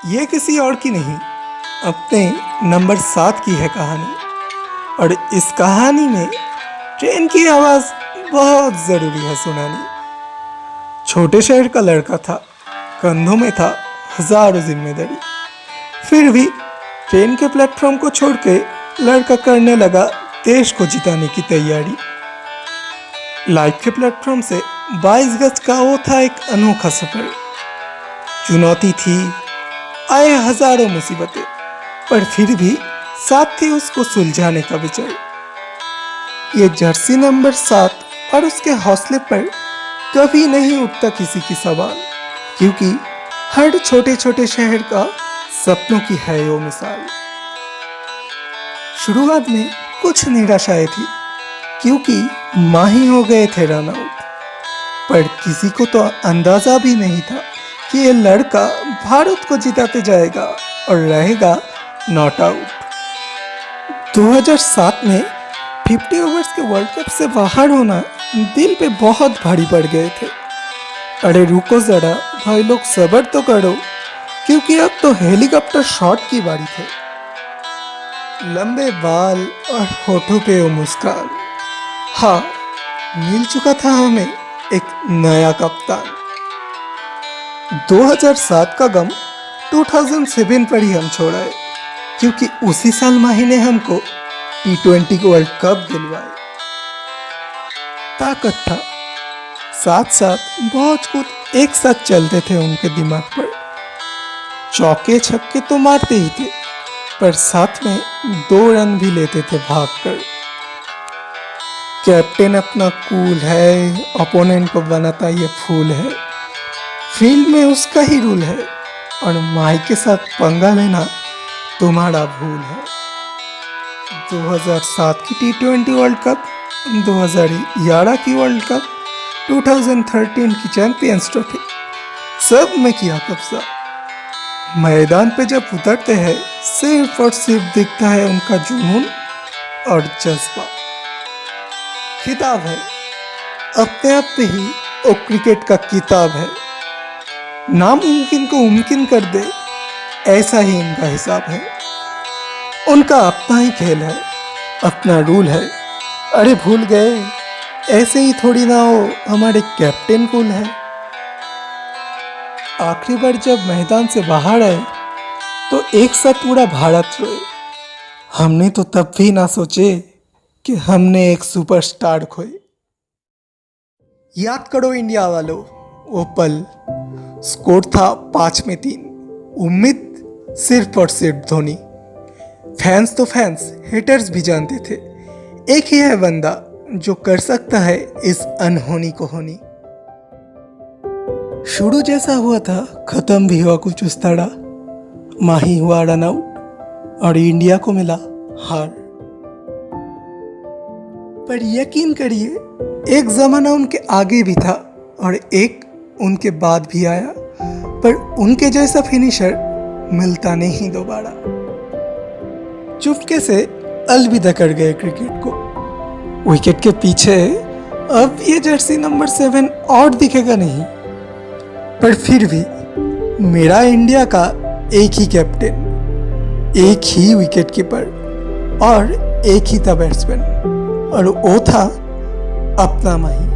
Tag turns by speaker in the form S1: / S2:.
S1: ये किसी और की नहीं, अपने नंबर 7 की है कहानी। और इस कहानी में ट्रेन की आवाज़ बहुत ज़रूरी है सुनानी। छोटे शहर का लड़का था, कंधों में था हजारों जिम्मेदारी। फिर भी ट्रेन के प्लेटफॉर्म को छोड़ के लड़का करने लगा देश को जिताने की तैयारी। लाइफ के प्लेटफॉर्म से 22 गज का वो था एक अनोखा सफर। चुनौती थी, आए हजारों मुसीबतें, पर फिर भी साथ थी उसको सुलझाने का विचार। ये जर्सी नंबर 7 और उसके हौसले पर कभी नहीं उठता किसी की सवाल, क्योंकि हर छोटे छोटे शहर का सपनों की है वो मिसाल। शुरुआत में कुछ निराशाएं थी, क्योंकि माही हो गए थे रन आउट, पर किसी को तो अंदाजा भी नहीं था कि ये लड़का भारत को जिताते जाएगा और रहेगा नॉट आउट। 2007 में 50 ओवर्स के वर्ल्ड कप से बाहर होना दिल पे बहुत भारी पड़ गए थे। अरे रुको जरा भाई लोग, सब्र तो करो, क्योंकि अब तो हेलीकॉप्टर शॉट की बारी थे। लंबे बाल और होठों पे वो मुस्कान, हाँ, मिल चुका था हमें एक नया कप्तान। 2007 का गम 2007 पर ही हम छोड़ाए, क्योंकि उसी साल माही ने हमको T20 वर्ल्ड कप दिलवाए। ताकत था, साथ साथ बहुत कुछ एक साथ चलते थे उनके दिमाग पर। चौके छक्के तो मारते ही थे, पर साथ में 2 रन भी लेते थे भागकर। कैप्टन अपना कूल है, ओपोनेंट को बनाता ये फूल है। फील्ड में उसका ही रूल है, और माही के साथ पंगा लेना तुम्हारा भूल है। 2007 की T20 वर्ल्ड कप, 2011 की वर्ल्ड कप, 2013 की चैंपियंस ट्रॉफी, सब में किया कब्जा। मैदान पे जब उतरते हैं सिर्फ और सिर्फ दिखता है उनका जुनून और जज्बा। खिताब है, अपने आप पे ही वो क्रिकेट का किताब है। नामुमकिन को मुमकिन कर दे, ऐसा ही इनका हिसाब है। उनका अपना ही खेल है, अपना रूल है। अरे भूल गए, ऐसे ही थोड़ी ना हो हमारे कैप्टन कूल है। आखिरी बार जब मैदान से बाहर आए तो एक साथ पूरा भारत रोए। हमने तो तब भी ना सोचे कि हमने एक सुपरस्टार खोए। याद करो इंडिया वालों वो पल, स्कोर था 5 में 3, उम्मीद सिर्फ और सिर्फ धोनी। फैंस तो फैंस, हेटर्स भी जानते थे एक ही है बंदा जो कर सकता है इस अनहोनी को होनी। शुरू जैसा हुआ था खत्म भी हुआ कुछ उस तरह। माही हुआ रन आउट और इंडिया को मिला हार। पर यकीन करिए, एक जमाना उनके आगे भी था और एक उनके बाद भी आया, पर उनके जैसा फिनिशर मिलता नहीं दोबारा। चुपके से अलविदा कर गए क्रिकेट को। विकेट के पीछे अब ये जर्सी नंबर 7 और दिखेगा नहीं, पर फिर भी मेरा इंडिया का एक ही कैप्टन, एक ही विकेट कीपर और एक ही था बैट्समैन, और वो था अपना माही।